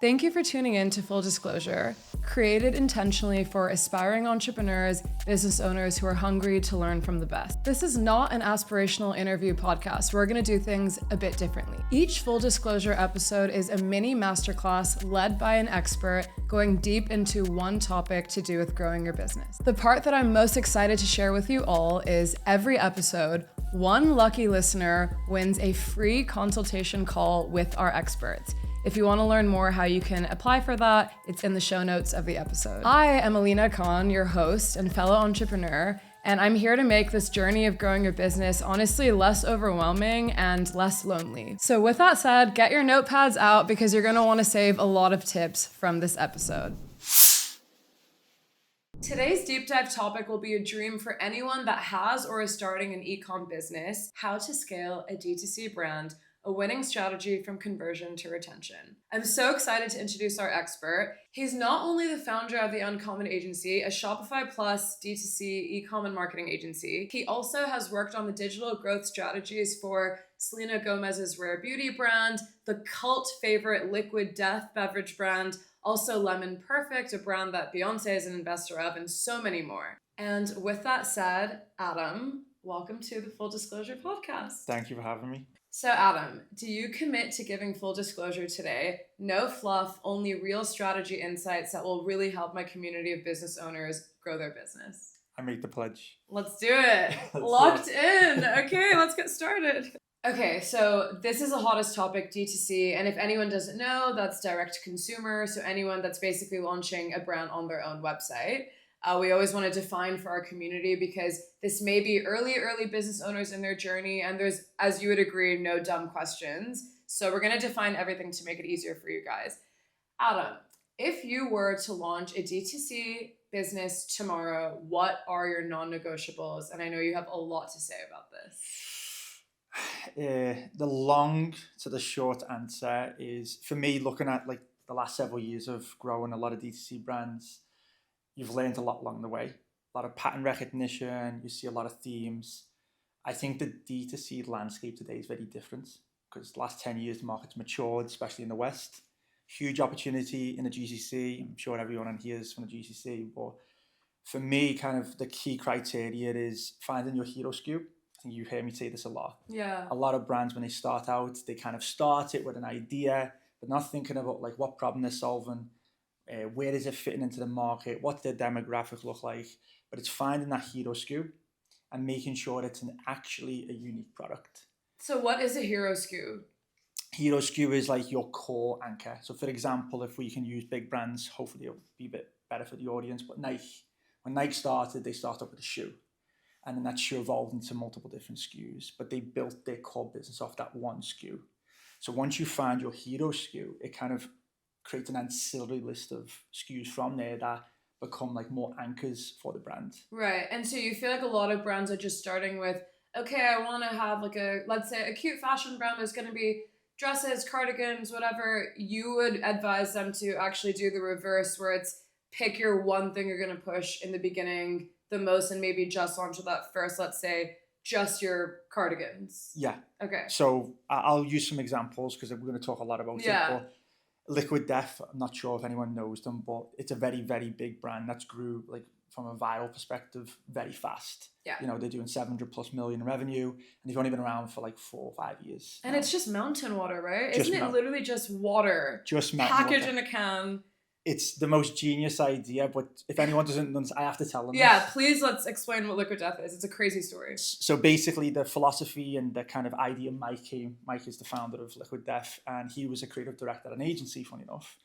Thank you for tuning in to Full Disclosure, created intentionally for aspiring entrepreneurs, business owners who are hungry to learn from the best. This is not an aspirational interview podcast. We're going to do things a bit differently. Each Full Disclosure episode is a mini masterclass led by an expert going deep into one topic to do with growing your business. The part that I'm most excited to share with you all is every episode, one lucky listener wins a free consultation call with our experts. If you want to learn more how you can apply for that, it's in the show notes of the episode. I am Alina Khan, your host and fellow entrepreneur, and I'm here to make this journey of growing your business honestly less overwhelming and less lonely. So with that said, get your notepads out because you're going to want to save a lot of tips from this episode. Today's deep dive topic will be a dream for anyone that has or is starting an e-com business: how to scale a DTC brand, a winning strategy from conversion to retention. I'm so excited to introduce our expert. He's not only the founder of the Uncommon Agency, a Shopify Plus DTC e-com and marketing agency, he also has worked on the digital growth strategies for Selena Gomez's Rare Beauty brand, the cult favorite Liquid Death beverage brand, also Lemon Perfect, a brand that Beyoncé is an investor of, and so many more. And with that said, Adam, welcome to the Full Disclosure podcast. Thank you for having me. So Adam, do you commit to giving full disclosure today? No fluff, only real strategy insights that will really help my community of business owners grow their business. I make the pledge. Let's do it. Locked in. Okay, let's get started. Okay, so this is the hottest topic, DTC. And if anyone doesn't know, that's direct to consumer. So anyone that's basically launching a brand on their own website. We always want to define for our community because this may be early business owners in their journey, and there's, as you would agree, no dumb questions. So we're going to define everything to make it easier for you guys. Adam, if you were to launch a DTC business tomorrow, what are your non-negotiables? And I know you have a lot to say about this. The long to the short answer is, for me, looking at like the last several years of growing a lot of DTC brands, you've learned a lot along the way. A lot of pattern recognition, you see a lot of themes. I think the D2C landscape today is very different because the last 10 years the market's matured, especially in the West. Huge opportunity in the GCC. I'm sure everyone on here is from the GCC, but for me, kind of the key criteria is finding your hero SKU. I think you hear me say this a lot. Yeah. A lot of brands, when they start out, they kind of start it with an idea, but not thinking about like what problem they're solving. Where is it fitting into the market? What's their demographic look like? But it's finding that hero SKU and making sure it's actually a unique product. So what is a hero SKU? Hero SKU is like your core anchor. So for example, if we can use big brands, hopefully it'll be a bit better for the audience. But Nike, when Nike started, they started with a shoe. And then that shoe evolved into multiple different SKUs. But they built their core business off that one SKU. So once you find your hero SKU, it kind of create an ancillary list of SKUs from there that become like more anchors for the brand. Right. And so you feel like a lot of brands are just starting with, okay, I want to have like let's say a cute fashion brand. There's going to be dresses, cardigans, whatever. You would advise them to actually do the reverse, where it's pick your one thing you're going to push in the beginning the most and maybe just launch with that first, let's say just your cardigans. Yeah. Okay. So I'll use some examples because we're going to talk a lot about it. But Liquid Death, I'm not sure if anyone knows them, but it's a very, very big brand that's grew like from a viral perspective very fast. Yeah. You know, they're doing 700 plus million in revenue and they've only been around for like 4 or 5 years. And it's just mountain water, right? Isn't it literally just water? Just mountain packaged water. in a can. It's the most genius idea, but if anyone doesn't understand, I have to tell them. Yeah, please let's explain what Liquid Death is. It's a crazy story. So basically the philosophy and the kind of idea Mike is the founder of Liquid Death, and he was a creative director at an agency, funny enough.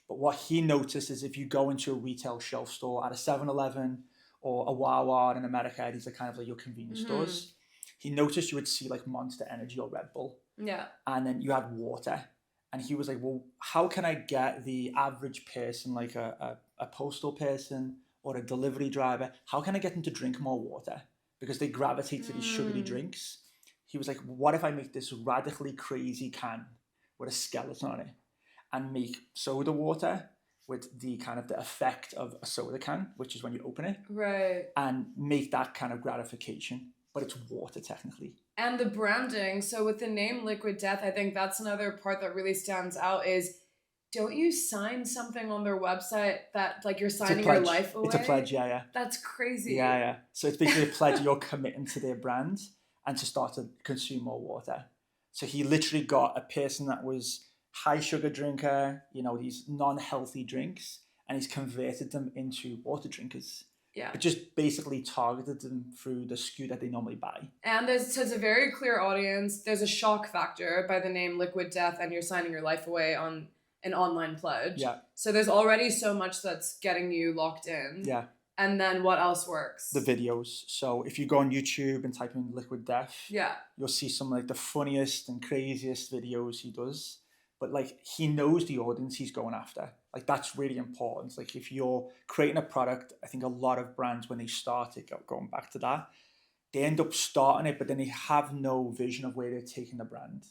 But what he noticed is if you go into a retail shelf store at a 7-Eleven or a Wawa in America, these are kind of like your convenience stores, he noticed you would see like Monster Energy or Red Bull. Yeah. And then you had water. And he was like, well, how can I get the average person, like a postal person or a delivery driver, how can I get them to drink more water? Because they gravitate to these sugary drinks. He was like, what if I make this radically crazy can with a skeleton on it and make soda water with the kind of the effect of a soda can, which is when you open it. Right. And make that kind of gratification. But it's water technically. And the branding, so with the name Liquid Death, I think that's another part that really stands out is don't you sign something on their website that like you're It's a signing your pledge. life away? It's a pledge, yeah. That's crazy. Yeah. So it's basically a pledge you're committing to their brand and to start to consume more water. So he literally got a person that was high sugar drinker, these non-healthy drinks, and he's converted them into water drinkers. Yeah. It just basically targeted them through the SKU that they normally buy. And it's a very clear audience. There's a shock factor by the name Liquid Death, and you're signing your life away on an online pledge. Yeah. So there's already so much that's getting you locked in. Yeah. And then what else works? The videos. So if you go on YouTube and type in Liquid Death, you'll see some like the funniest and craziest videos he does. But like he knows the audience he's going after. Like that's really important. Like if you're creating a product, I think a lot of brands when they start it, going back to that, they end up starting it, but then they have no vision of where they're taking the brand.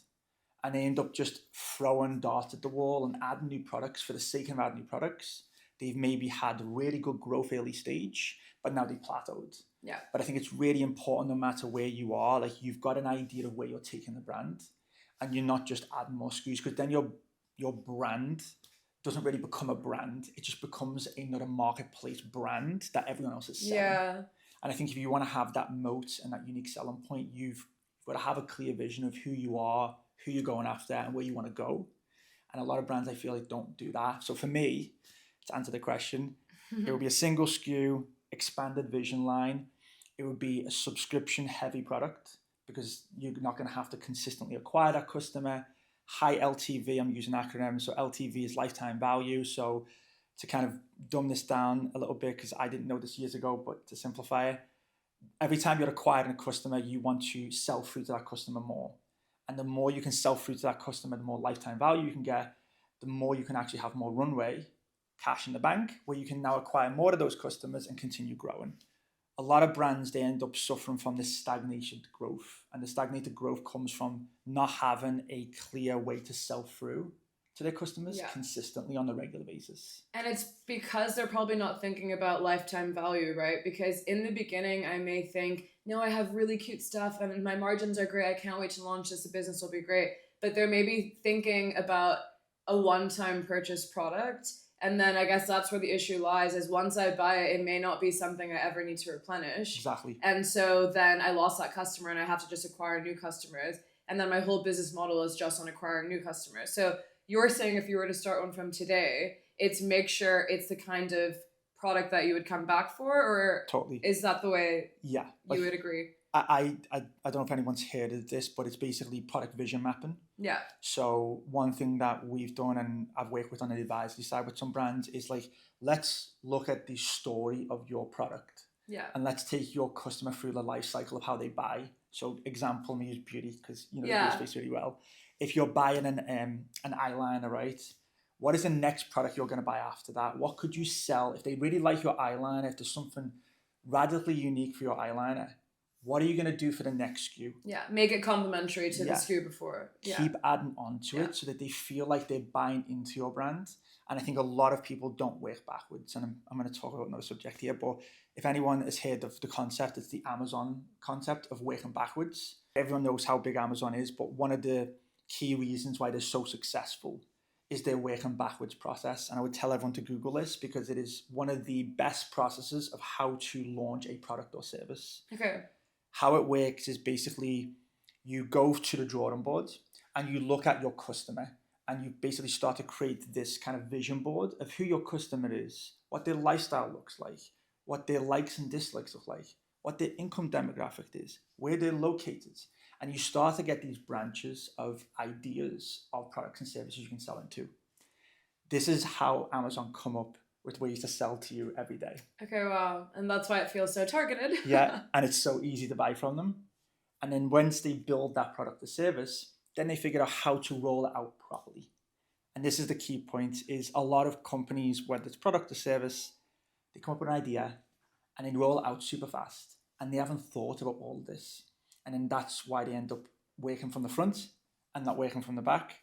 And they end up just throwing darts at the wall and adding new products for the sake of adding new products. They've maybe had really good growth early stage, but now they plateaued. Yeah. But I think it's really important no matter where you are, like you've got an idea of where you're taking the brand and you're not just adding more SKUs, because then your brand doesn't really become a brand. It just becomes another marketplace brand that everyone else is selling. Yeah. And I think if you want to have that moat and that unique selling point, you've got to have a clear vision of who you are, who you're going after, and where you want to go. And a lot of brands, I feel like, don't do that. So for me, to answer the question, it would be a single SKU, expanded vision line. It would be a subscription heavy product because you're not going to have to consistently acquire that customer. High LTV, I'm using acronyms. So LTV is lifetime value. So to kind of dumb this down a little bit, because I didn't know this years ago, but to simplify it, every time you're acquiring a customer, you want to sell through to that customer more. And the more you can sell through to that customer, the more lifetime value you can get, the more you can actually have more runway, cash in the bank, where you can now acquire more of those customers and continue growing. A lot of brands, they end up suffering from this stagnated growth. And the stagnated growth comes from not having a clear way to sell through to their customers consistently on a regular basis. And it's because they're probably not thinking about lifetime value, right? Because in the beginning, I may think, no, I have really cute stuff and my margins are great. I can't wait to launch this. The business will be great. But they're maybe thinking about a one-time purchase product. And then I guess that's where the issue lies, is once I buy it, it may not be something I ever need to replenish. Exactly. And so then I lost that customer and I have to just acquire new customers. And then my whole business model is just on acquiring new customers. So you're saying if you were to start one from today, it's make sure it's the kind of product that you would come back for, or totally is that the way you would agree? I don't know if anyone's heard of this, but it's basically product vision mapping. Yeah. So one thing that we've done, and I've worked with on the advisory side with some brands, is like, let's look at the story of your product. Yeah. And let's take your customer through the life cycle of how they buy. So example, me use beauty because the space really well. If you're buying an eyeliner, right? What is the next product you're going to buy after that? What could you sell if they really like your eyeliner? If there's something radically unique for your eyeliner, what are you going to do for the next SKU? Yeah, make it complementary to the SKU before. Keep adding on to it so that they feel like they're buying into your brand. And I think a lot of people don't work backwards. And I'm going to talk about another subject here, but if anyone has heard of the concept, it's the Amazon concept of working backwards. Everyone knows how big Amazon is, but one of the key reasons why they're so successful is their working backwards process. And I would tell everyone to Google this because it is one of the best processes of how to launch a product or service. Okay. How it works is basically you go to the drawing board and you look at your customer and you basically start to create this kind of vision board of who your customer is, what their lifestyle looks like, what their likes and dislikes look like, what their income demographic is, where they're located. And you start to get these branches of ideas of products and services you can sell into. This is how Amazon come up with ways to sell to you every day. Okay, wow. And that's why it feels so targeted. Yeah, and it's so easy to buy from them. And then once they build that product or service, then they figure out how to roll it out properly. And this is the key point, is a lot of companies, whether it's product or service, they come up with an idea and they roll it out super fast. And they haven't thought about all of this. And then that's why they end up working from the front and not working from the back.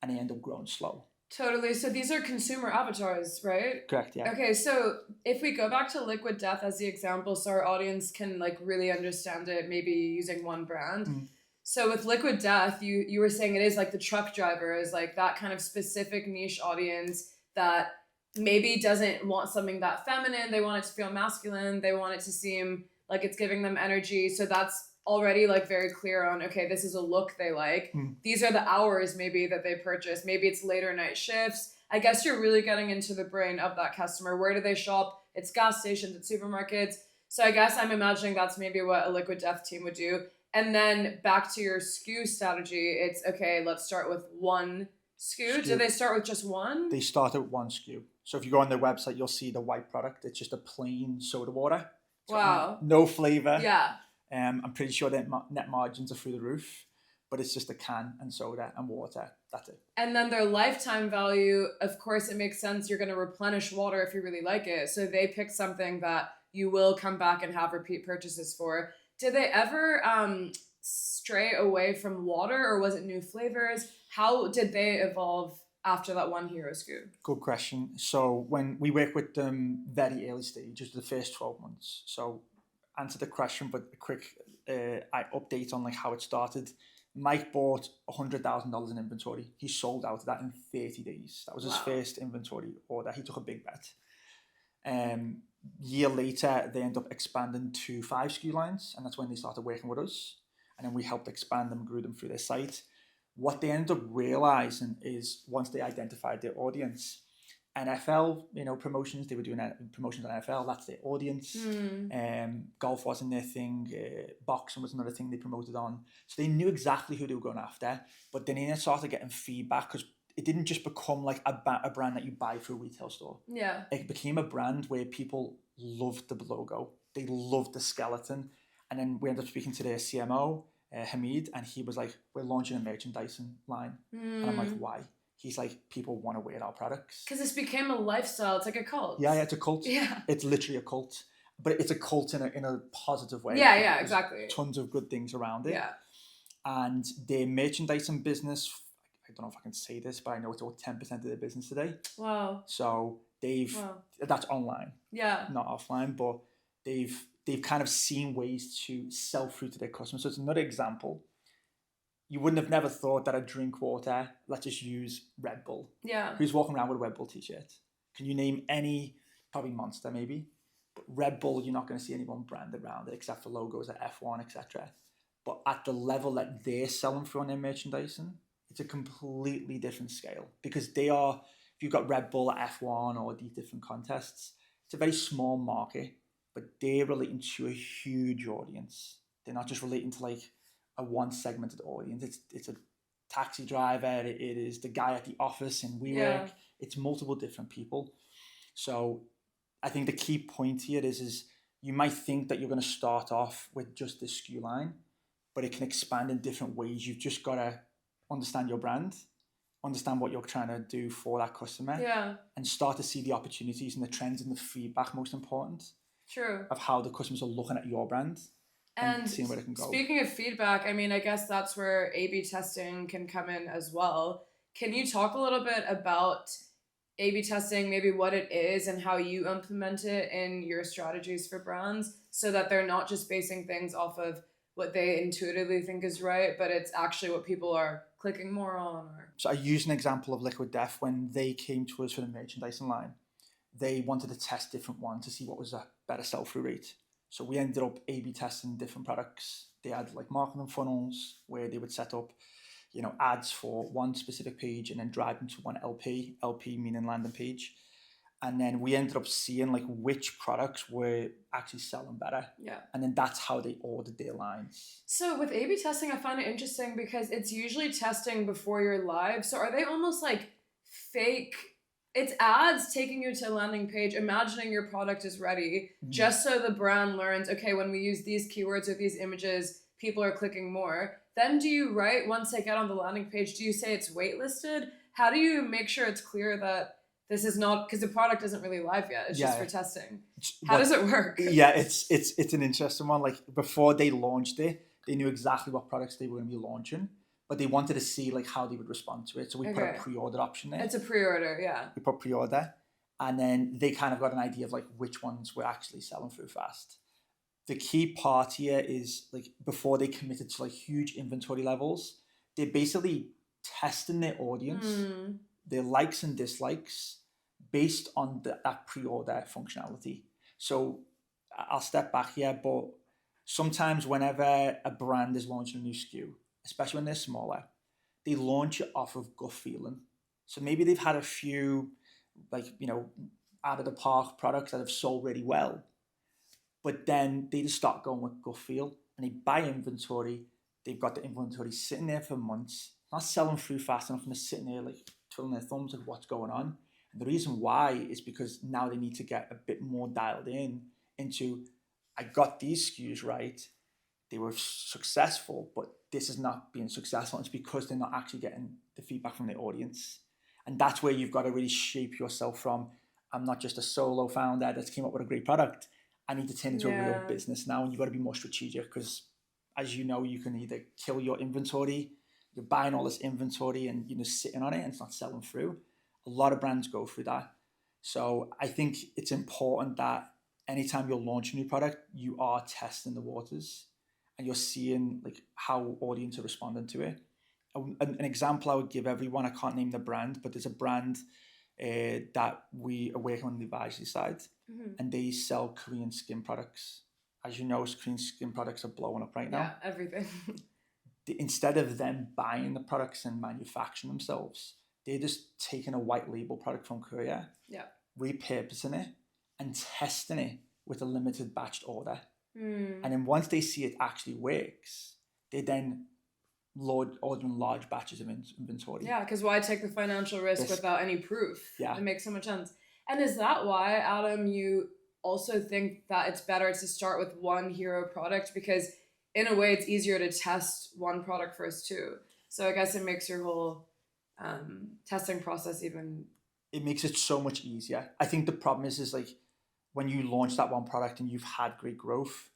And they end up growing slow. Totally. So these are consumer avatars, right? Correct, yeah. Okay, so if we go back to Liquid Death as the example, so our audience can like really understand it, maybe using one brand. So with Liquid Death, you were saying it is like the truck driver is like that kind of specific niche audience that maybe doesn't want something that feminine. They want it to feel masculine. They want it to seem like it's giving them energy. So that's already like very clear on, okay, this is a look they like. These are the hours maybe that they purchase. Maybe it's later night shifts. I guess you're really getting into the brain of that customer. Where do they shop? It's gas stations, it's supermarkets. So I guess I'm imagining that's maybe what a Liquid Death team would do. And then back to your SKU strategy, it's okay, let's start with one SKU. Do they start with just one? They start at one SKU. So if you go on their website, you'll see the white product. It's just a plain soda water. Wow. No flavor. Yeah. I'm pretty sure that net margins are through the roof, but it's just a can and soda and water. That's it. And then their lifetime value, of course, it makes sense. You're going to replenish water if you really like it. So they pick something that you will come back and have repeat purchases for. Did they ever stray away from water, or was it new flavors? How did they evolve after that one hero SKU? Good question. So when we work with them very early stages, the first 12 months. So answer the question, but a quick update on like how it started. Mike bought $100,000 in inventory. He sold out of that in 30 days. That was his first inventory order. He took a big bet. Year later, they ended up expanding to 5 SKU lines, and that's when they started working with us. And then we helped expand them, grew them through their site. What they ended up realizing is once they identified their audience, NFL, promotions, they were doing promotions on NFL, that's their audience. Golf wasn't their thing. Boxing was another thing they promoted on. So they knew exactly who they were going after, but then they started getting feedback because it didn't just become like a brand that you buy through a retail store. Yeah. It became a brand where people loved the logo. They loved the skeleton. And then we ended up speaking to their CMO, Hamid, and he was like, we're launching a merchandising line. And I'm like, why? He's like, people want to wear our products. Because this became a lifestyle. It's like a cult. Yeah, it's a cult. Yeah. It's literally a cult. But it's a cult in a positive way. Yeah, exactly. Tons of good things around it. Yeah. And their merchandising business, I don't know if I can say this, but I know it's all 10% of their business today. Wow. So that's online. Yeah. Not offline, but they've kind of seen ways to sell through to their customers. So it's another example. You wouldn't have never thought that a drink water, let's just use Red Bull. Yeah. Who's walking around with a Red Bull t-shirt? Can you name any, probably Monster maybe, but Red Bull, you're not going to see anyone branded around it except for logos like F1, etc. But at the level that they're selling through on their merchandising, it's a completely different scale because they are, if you've got Red Bull at F1 or these different contests, it's a very small market, but they're relating to a huge audience. They're not just relating to like a one segmented audience. It's a taxi driver. It is the guy at the office in WeWork. It's multiple different people. So I think the key point here is you might think that you're going to start off with just this SKU line, but it can expand in different ways. You've just got to understand your brand, understand what you're trying to do for that customer, and start to see the opportunities and the trends and the feedback, most important. True. Of how the customers are looking at your brand and seeing where it can go. Speaking of feedback, I mean, I guess that's where A/B testing can come in as well. Can you talk a little bit about A/B testing, maybe what it is and how you implement it in your strategies for brands so that they're not just basing things off of what they intuitively think is right, but it's actually what people are clicking more on? So I use an example of Liquid Death. When they came to us for the merchandising line, they wanted to test different ones to see what was a better sell-through rate. So we ended up A/B testing different products. They had like marketing funnels where they would set up, ads for one specific page and then drive them to one LP meaning landing page. And then we ended up seeing like which products were actually selling better. Yeah. And then that's how they ordered their lines. So with A/B testing, I find it interesting because it's usually testing before you're live. So are they almost like fake? It's ads taking you to a landing page, imagining your product is ready, just so the brand learns, okay, when we use these keywords or these images, people are clicking more. Then do you write, once they get on the landing page, do you say it's waitlisted? How do you make sure it's clear that this is not, because the product isn't really live yet, it's just for testing. How does it work? Yeah, it's an interesting one. Like before they launched it, they knew exactly what products they were going to be launching. But they wanted to see like how they would respond to it. So we put a pre-order option there. It's a pre-order, yeah. We put pre-order. And then they kind of got an idea of like which ones were actually selling through fast. The key part here is like before they committed to like huge inventory levels, they're basically testing their audience, their likes and dislikes based on that pre-order functionality. So I'll step back here, but sometimes whenever a brand is launching a new SKU, especially when they're smaller, they launch it off of gut feeling. So maybe they've had a few like, out of the park products that have sold really well, but then they just start going with gut feel and they buy inventory. They've got the inventory sitting there for months, not selling through fast enough, and they're sitting there like twiddling their thumbs at what's going on. And the reason why is because now they need to get a bit more dialed into, I got these SKUs right, they were successful, but this is not being successful. It's because they're not actually getting the feedback from their audience. And that's where you've got to really shape yourself from, I'm not just a solo founder that's came up with a great product. I need to turn into a real business now. And you've got to be more strategic because, as you know, you can either kill your inventory, you're buying all this inventory and you're just sitting on it and it's not selling through. A lot of brands go through that. So I think it's important that anytime you're launching a new product, you are testing the waters and you're seeing like how audience are responding to it. An example I would give everyone, I can't name the brand, but there's a brand that we are working on the advisory side, and they sell Korean skin products. As you know, Korean skin products are blowing up right now. Yeah, everything. Instead of them buying the products and manufacturing themselves, they're just taking a white label product from Korea, repurposing it and testing it with a limited batched order. And then once they see it actually works, they then ordering large batches of inventory. Yeah, because why take the financial risk without any proof? Yeah. It makes so much sense. And is that why, Adam, you also think that it's better to start with one hero product? Because in a way, it's easier to test one product first too. So I guess it makes your whole testing process even... It makes it so much easier. I think the problem is like when you launch that one product and you've had great growth,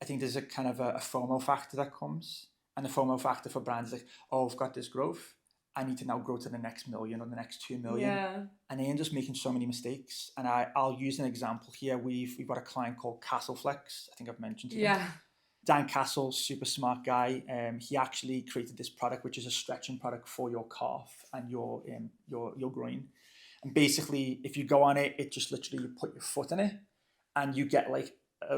I think there's a kind of a FOMO factor that comes. And the FOMO factor for brands is like, oh, I've got this growth. I need to now grow to the next million or the next 2 million. Yeah. And they end up making so many mistakes. And I'll use an example here. We've got a client called Castleflex. I think I've mentioned to you. Yeah. Dan Castle, super smart guy. He actually created this product, which is a stretching product for your calf and your groin. And basically, if you go on it, it just literally, you put your foot in it and you get like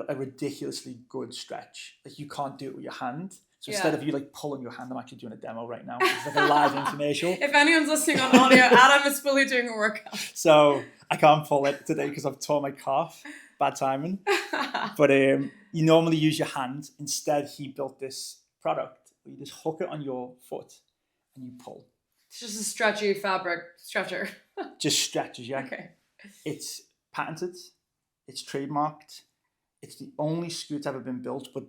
a ridiculously good stretch. Like you can't do it with your hand. So instead of you like pulling your hand, I'm actually doing a demo right now. It's like a live infomercial. If anyone's listening on audio, Adam is fully doing a workout. So I can't pull it today because I've torn my calf. Bad timing. But you normally use your hand. Instead, he built this product where you just hook it on your foot and you pull. It's just a stretchy fabric stretcher. Just stretches, yeah. Okay. It's patented. It's trademarked. It's the only SKU that's ever been built, but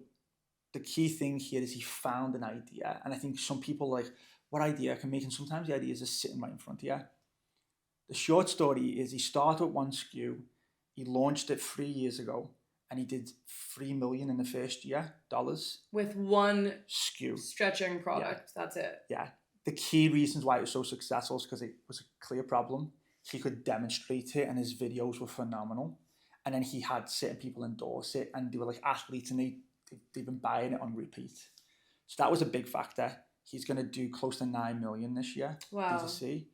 the key thing here is he found an idea. And I think some people like, what idea I can make? And sometimes the idea is just sitting right in front of you. The short story is he started with one SKU. He launched it 3 years ago and he did $3 million in the first year, dollars. With one SKU. Stretching product. Yeah. That's it. Yeah. The key reasons why it was so successful is because it was a clear problem. He could demonstrate it and his videos were phenomenal. And then he had certain people endorse it and they were like athletes and they've been buying it on repeat. So that was a big factor. He's going to do close to 9 million this year. Wow. DTC.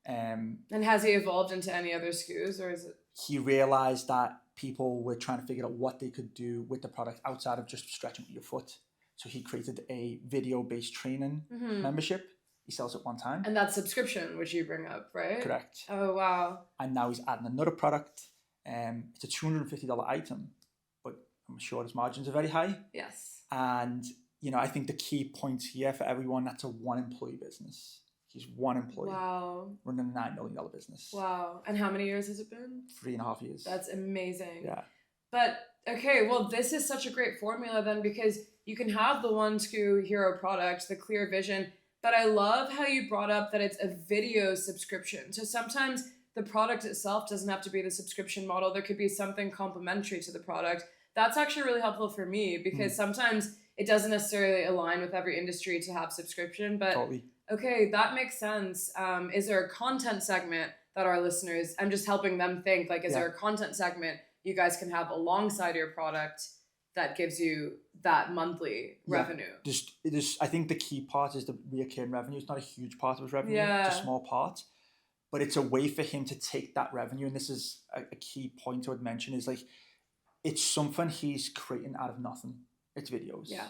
And has he evolved into any other SKUs or is it? He realized that people were trying to figure out what they could do with the product outside of just stretching with your foot. So he created a video-based training membership. He sells it one time. And that's subscription, which you bring up, right? Correct. Oh, wow. And now he's adding another product. It's a $250 item, but I'm sure his margins are very high. Yes. And, I think the key point here for everyone, that's a one-employee business. He's one employee. Wow. Running a $9 million business. Wow. And how many years has it been? 3.5 years. That's amazing. Yeah. But, okay, well, this is such a great formula then because you can have the one SKU hero product, the clear vision, but I love how you brought up that it's a video subscription. So sometimes the product itself doesn't have to be the subscription model. There could be something complementary to the product. That's actually really helpful for me because sometimes it doesn't necessarily align with every industry to have subscription, but totally. Okay, that makes sense. Is there a content segment that our listeners, I'm just helping them think, like, is there a content segment you guys can have alongside your product that gives you that monthly revenue. I think the key part is the recurring revenue. It's not a huge part of his revenue. Yeah. It's a small part, but it's a way for him to take that revenue. And this is a key point I would mention is like, it's something he's creating out of nothing. It's videos. Yeah.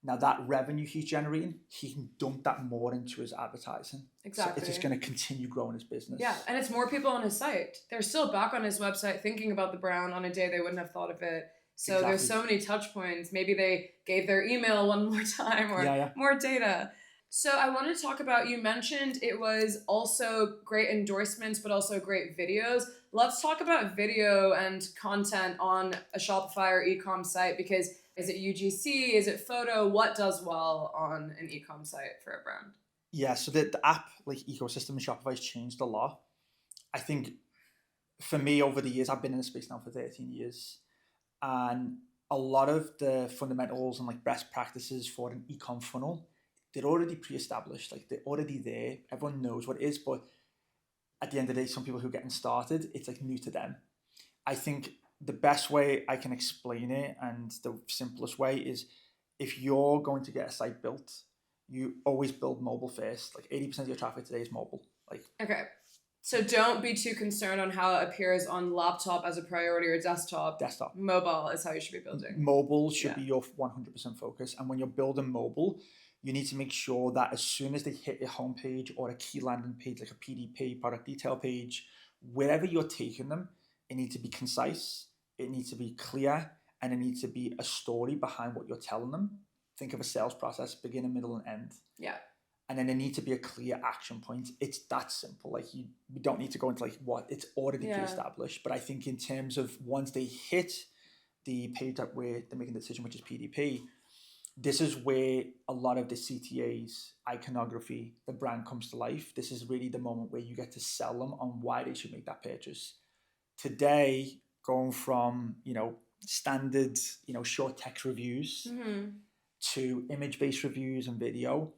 Now that revenue he's generating, he can dump that more into his advertising. Exactly. So it's just going to continue growing his business. Yeah, and it's more people on his site. They're still back on his website thinking about the brand on a day they wouldn't have thought of it. So Exactly. There's so many touch points. Maybe they gave their email one more time or more data. So I want to talk about, you mentioned it was also great endorsements, but also great videos. Let's talk about video and content on a Shopify or e-com site, because is it UGC? Is it photo? What does well on an e-com site for a brand? Yeah, so the app like ecosystem in Shopify has changed a lot. I think for me over the years, I've been in the space now for 13 years. And a lot of the fundamentals and like best practices for an e-com funnel, they're already pre-established. Like they're already there. Everyone knows what it is. But at the end of the day, some people who are getting started, it's like new to them. I think the best way I can explain it and the simplest way is if you're going to get a site built, you always build mobile first. Like 80% of your traffic today is mobile. Like, okay. So don't be too concerned on how it appears on laptop as a priority or desktop. Desktop. Mobile is how you should be building. Mobile should be your 100% focus. And when you're building mobile, you need to make sure that as soon as they hit a homepage or a key landing page, like a PDP, product detail page, wherever you're taking them, it needs to be concise, it needs to be clear, and it needs to be a story behind what you're telling them. Think of a sales process, beginning, middle, and end. Yeah. And then there needs to be a clear action point. It's that simple. Like we don't need to go into like what it's already pre-established. But I think in terms of once they hit the page that where they're making the decision, which is PDP, this is where a lot of the CTAs, iconography, the brand comes to life. This is really the moment where you get to sell them on why they should make that purchase. Today, going from, standard, short text reviews to image-based reviews and video,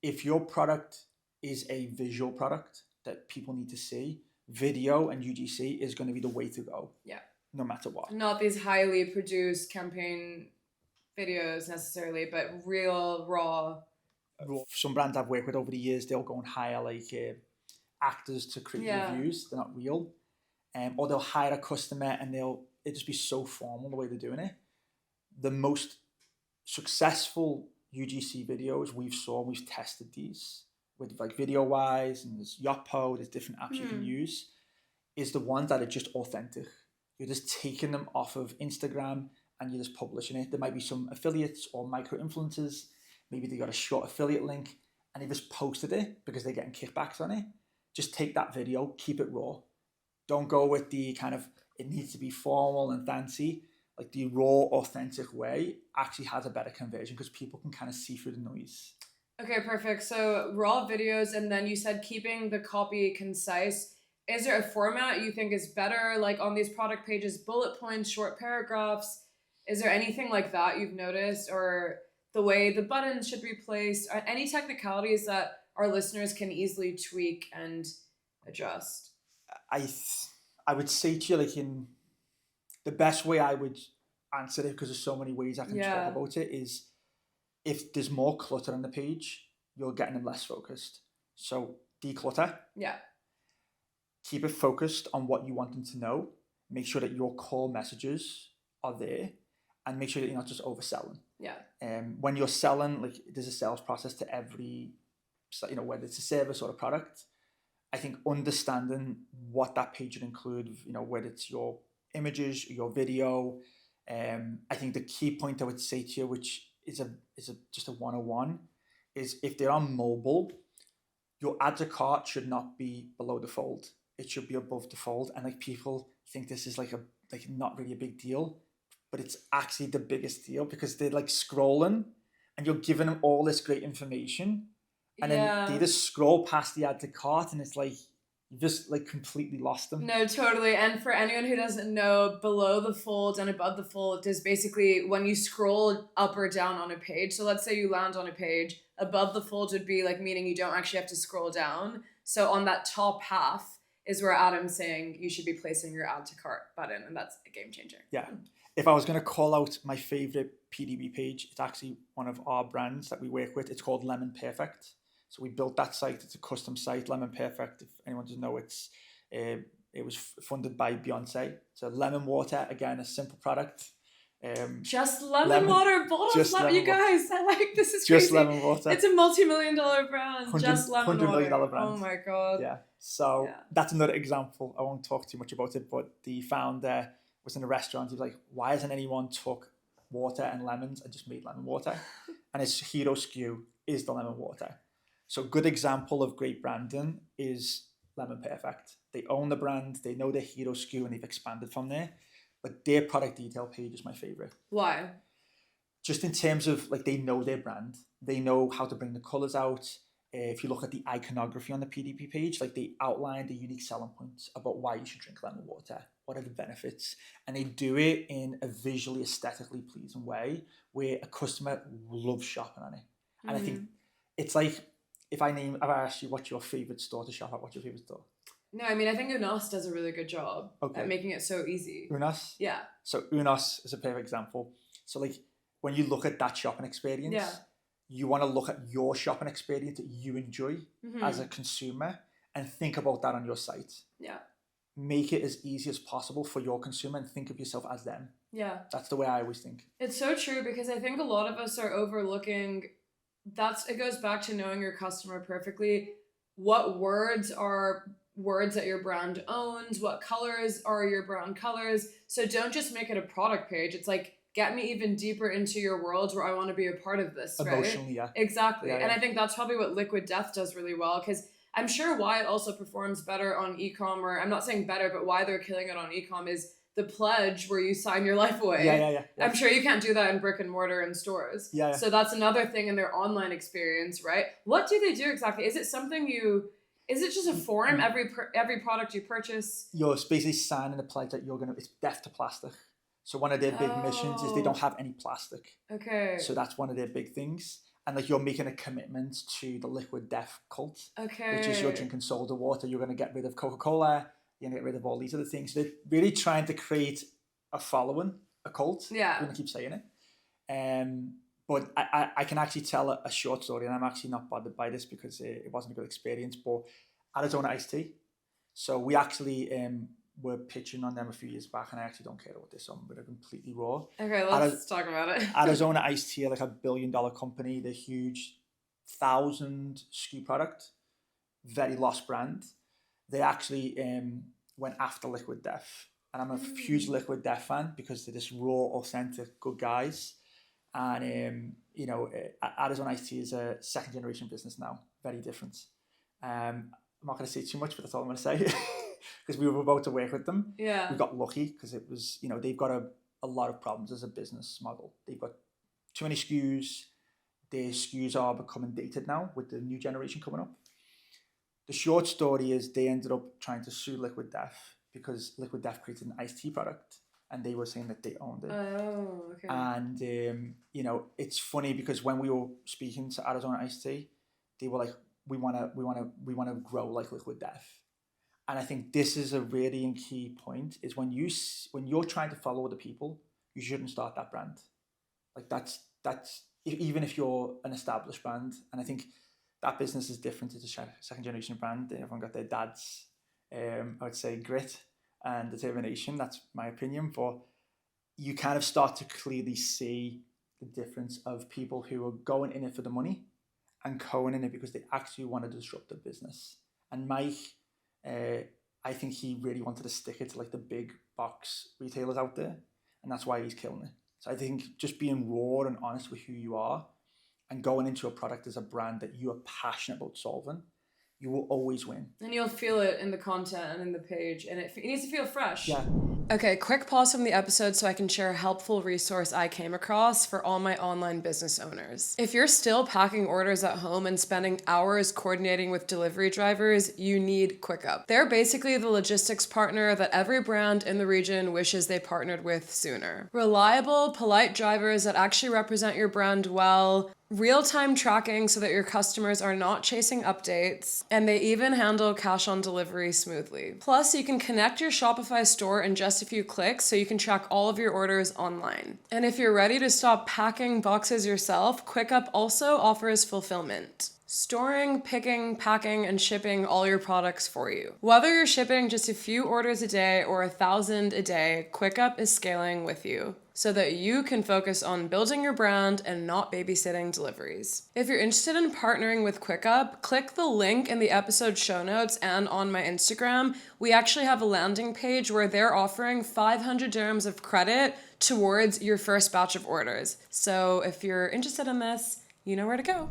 if your product is a visual product that people need to see, video and UGC is going to be the way to go. Yeah. No matter what. Not these highly produced campaign videos necessarily, but real, raw. Some brands I've worked with over the years, they'll go and hire like actors to create reviews. They're not real. Or they'll hire a customer and it'll just be so formal the way they're doing it. The most successful UGC videos we've tested these with like video-wise, and there's Yotpo, there's different apps you can use, is the ones that are just authentic. You're just taking them off of Instagram and you're just publishing it. There might be some affiliates or micro-influencers. Maybe they got a short affiliate link and they just posted it because they're getting kickbacks on it. Just take that video, keep it raw. Don't go with the kind of, it needs to be formal and fancy. Like the raw, authentic way actually has a better conversion because people can kind of see through the noise. Okay, perfect. So raw videos, and then you said keeping the copy concise. Is there a format you think is better, like on these product pages, bullet points, short paragraphs? Is there anything like that you've noticed, or the way the buttons should be placed? Any technicalities that our listeners can easily tweak and adjust? I would say to you, like, in the best way I would answer it, because there's so many ways I can talk about it, is if there's more clutter on the page, you're getting them less focused. So declutter. Yeah. Keep it focused on what you want them to know. Make sure that your core messages are there, and make sure that you're not just overselling. Yeah. When you're selling, like, there's a sales process to every, whether it's a service or a product. I think understanding what that page would include, whether it's your images, your video. I think the key point I would say to you, which is just a 101, is if they're on mobile, your add to cart should not be below the fold. It should be above the fold. And like, people think this is like not really a big deal, but it's actually the biggest deal, because they're like scrolling and you're giving them all this great information. And then they just scroll past the add to cart and it's like, you just like completely lost them. No, totally. And for anyone who doesn't know, below the fold and above the fold is basically when you scroll up or down on a page. So let's say you land on a page, above the fold would be like, meaning you don't actually have to scroll down. So on that top half, is where Adam's saying you should be placing your add to cart button, and that's a game changer. Yeah. If I was going to call out my favorite PDB page, it's actually one of our brands that we work with. It's called Lemon Perfect. So we built that site. It's a custom site, Lemon Perfect. If anyone doesn't know, it was funded by Beyoncé. So lemon water, again, a simple product. Just lemon water bottles, you guys. I like this is just crazy. Lemon water. It's a multi-million-dollar brand. Just lemon $100 million water. brand. Oh my god. Yeah. So that's another example. I won't talk too much about it, but the founder was in a restaurant. He was like, "Why hasn't anyone took water and lemons and just made lemon water?" And his hero SKU is the lemon water. So a good example of great branding is Lemon Perfect. They own the brand. They know their hero SKU, and they've expanded from there. But their product detail page is my favorite. Why? Just in terms of like they know their brand, they know how to bring the colors out. If you look at the iconography on the PDP page, like they outline the unique selling points about why you should drink lemon water, what are the benefits, and they do it in a visually, aesthetically pleasing way where a customer loves shopping on it. And I think it's like if I asked you what's your favorite store to shop at, what's your favorite store? No, I mean, I think Unos does a really good job at making it so easy. Unos? Yeah. So Unos is a perfect example. So like when you look at that shopping experience, you want to look at your shopping experience that you enjoy as a consumer and think about that on your site. Yeah. Make it as easy as possible for your consumer and think of yourself as them. Yeah. That's the way I always think. It's so true because I think a lot of us are overlooking, it goes back to knowing your customer perfectly. What words are words that your brand owns? What colors are your brand colors? So don't just make it a product page. It's like, get me even deeper into your world where I want to be a part of this, right? Emotionally, yeah. Exactly. And I think that's probably what Liquid Death does really well, because I'm sure why it also performs better on e-com, or I'm not saying better, but why they're killing it on e-com is the pledge where you sign your life away. Yeah. I'm sure you can't do that in brick and mortar and stores. Yeah. So that's another thing in their online experience, right? What do they do exactly? Is it something is it just a form every product you purchase? You're basically signing a pledge that it's death to plastic. So one of their big missions is they don't have any plastic. Okay. So that's one of their big things. And like you're making a commitment to the Liquid Death cult. Okay. Which is you're drinking soda water, you're going to get rid of Coca-Cola, you're going to get rid of all these other things. They're really trying to create a following, a cult. Yeah. I'm going to keep saying it. But I can actually tell a short story, and I'm actually not bothered by this because it wasn't a good experience, but Arizona iced tea. So we actually were pitching on them a few years back, and I actually don't care about this, so I'm going to completely raw. Okay, let's talk about it. Arizona iced tea are like a $1 billion company. They're huge, 1,000 SKU product, very lost brand. They actually went after Liquid Death. And I'm a huge Liquid Death fan because they're just raw, authentic, good guys. And, Arizona Iced Tea is a second generation business now, very different. I'm not going to say too much, but that's all I'm going to say because we were about to work with them. Yeah. We got lucky because it was, they've got a lot of problems as a business model. They've got too many SKUs. Their SKUs are becoming dated now with the new generation coming up. The short story is they ended up trying to sue Liquid Death because Liquid Death created an iced tea product. And they were saying that they owned it. Oh, okay. And, it's funny because when we were speaking to Arizona Iced Tea, they were like, we want to grow like Liquid Death. And I think this is a really key point is when you're trying to follow other people, you shouldn't start that brand. Like that's even if you're an established brand. And I think that business is different. It's a second generation brand. Everyone got their dad's, I would say, grit and determination. That's my opinion. But you kind of start to clearly see the difference of people who are going in it for the money and going in it because they actually want to disrupt the business. And Mike, I think he really wanted to stick it to like the big box retailers out there, and that's why he's killing it. So I think just being raw and honest with who you are and going into a product as a brand that you are passionate about solving, you will always win. And you'll feel it in the content and in the page, and it needs to feel fresh. Yeah. Okay, quick pause from the episode so I can share a helpful resource I came across for all my online business owners. If you're still packing orders at home and spending hours coordinating with delivery drivers, you need Popup. They're basically the logistics partner that every brand in the region wishes they partnered with sooner. Reliable, polite drivers that actually represent your brand well, real-time tracking so that your customers are not chasing updates, and they even handle cash on delivery smoothly. Plus, you can connect your Shopify store in just a few clicks so you can track all of your orders online. And if you're ready to stop packing boxes yourself, QuickUp also offers fulfillment. Storing, picking, packing, and shipping all your products for you. Whether you're shipping just a few orders a day or 1,000 a day, QuickUp is scaling with you so that you can focus on building your brand and not babysitting deliveries. If you're interested in partnering with QuickUp, click the link in the episode show notes and on my Instagram. We actually have a landing page where they're offering 500 dirhams of credit towards your first batch of orders. So if you're interested in this, you know where to go.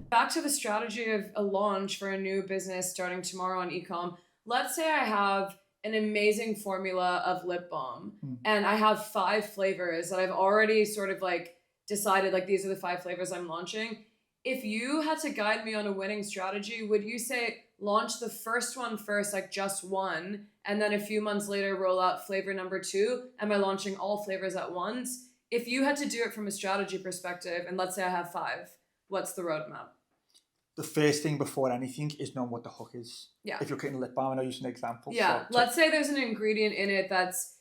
Back to the strategy of a launch for a new business starting tomorrow on ecom. Let's say I have an amazing formula of lip balm and I have 5 flavors that I've already sort of like decided like these are the 5 flavors I'm launching. If you had to guide me on a winning strategy, would you say launch the first one first, like just one, and then a few months later roll out flavor number 2? Am I launching all flavors at once? If you had to do it from a strategy perspective, and let's say I have 5, what's the roadmap? The first thing before anything is knowing what the hook is. Yeah. If you're creating a lip balm, I know you used an example. Yeah. Let's say there's an ingredient in it that's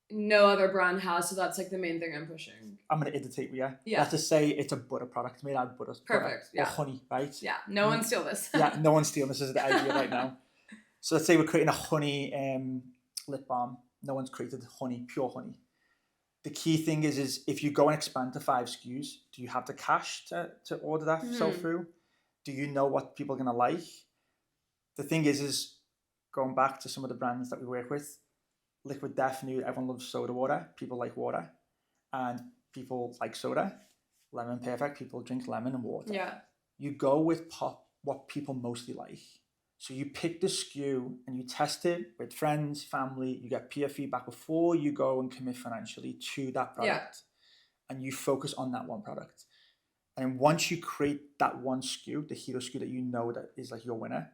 no other brand has, so that's like the main thing I'm pushing. I'm going to irritate with you. Yeah. Let's just say it's a butter product made out of butter. Perfect. Or honey, right? Yeah. No one steal this. Yeah, no one's stealing this. Is the idea right now. So let's say we're creating a honey lip balm. No one's created honey, pure honey. The key thing is if you go and expand to 5 SKUs, do you have the cash to order that sell through? Do you know what people are going to like? The thing is going back to some of the brands that we work with, Liquid Death Nude, everyone loves soda water. People like water. And people like soda. Lemon Perfect, people drink lemon and water. Yeah. You go with what people mostly like. So you pick the SKU and you test it with friends, family. You get peer feedback before you go and commit financially to that product. Yeah. And you focus on that one product. And once you create that one SKU, the hero SKU that you know that is like your winner,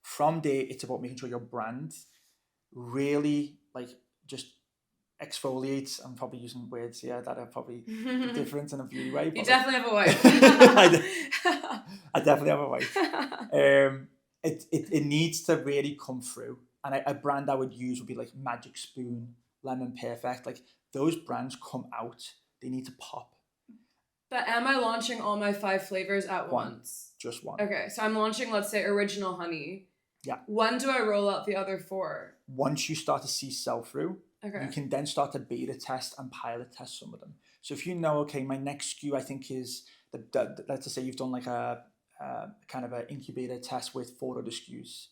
from there, it's about making sure your brand really like just exfoliates. I'm probably using words here that are probably different in a beauty way. You definitely have a wife. I definitely have a wife. It needs to really come through. And a brand I would use would be like Magic Spoon, Lemon Perfect. Like those brands come out, they need to pop. But am I launching all my 5 flavors at once? Just one. Okay, so I'm launching, let's say, original honey. Yeah. When do I roll out the other 4? Once you start to see sell-through, okay, you can then start to beta test and pilot test some of them. So if you know, okay, my next SKU I think is, let's just say you've done like a kind of an incubator test with 4 other SKUs,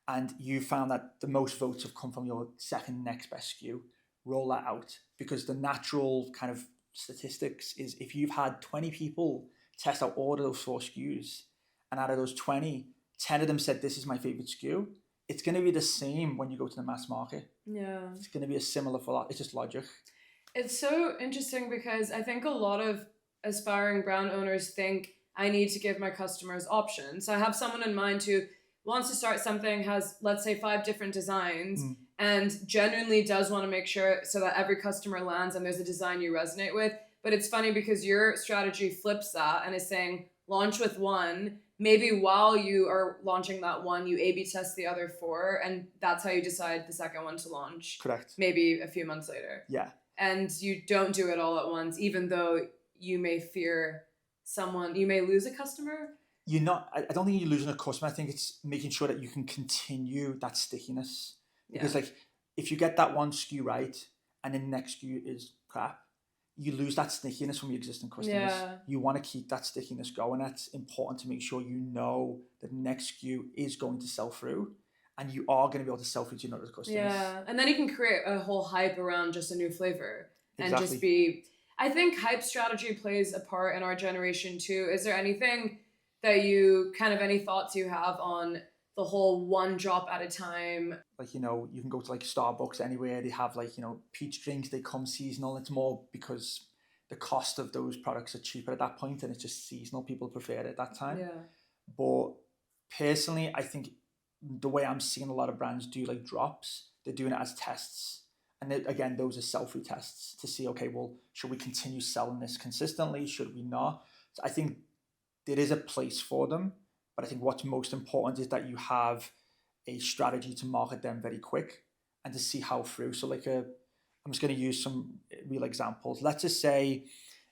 and you found that the most votes have come from your second next best SKU, roll that out. Because the natural kind of statistics is if you've had 20 people test out all of those 4 SKUs, and out of those 20, 10 of them said this is my favorite SKU, it's going to be the same when you go to the mass market. Yeah. It's going to be a similar for that. It's just logic. It's so interesting because I think a lot of aspiring brand owners think I need to give my customers options. I have someone in mind who wants to start something, has, let's say, 5 different designs, and genuinely does want to make sure so that every customer lands and there's a design you resonate with. But it's funny because your strategy flips that and is saying launch with one. Maybe while you are launching that one, you A/B test the other 4, and that's how you decide the second one to launch. Correct. Maybe a few months later. Yeah. And you don't do it all at once, even though you may fear you may lose a customer. I don't think you're losing a customer. I think it's making sure that you can continue that stickiness. Because like if you get that one SKU right and then the next SKU is crap, you lose that stickiness from your existing customers. Yeah. You want to keep that stickiness going. That's important to make sure you know that the next SKU is going to sell through and you are going to be able to sell through to your other customers. Yeah, and then you can create a whole hype around just a new flavor. And just be... I think hype strategy plays a part in our generation too. Is there anything that any thoughts you have on the whole one drop at a time? Like, you can go to like Starbucks anywhere. They have like, peach drinks. They come seasonal. It's more because the cost of those products are cheaper at that point and it's just seasonal. People prefer it at that time. Yeah. But personally, I think the way I'm seeing a lot of brands do like drops, they're doing it as tests. And again, those are sell-through tests to see, okay, well, should we continue selling this consistently? Should we not? So I think there is a place for them. But I think what's most important is that you have a strategy to market them very quick and to see how through. So I'm just going to use some real examples. Let's just say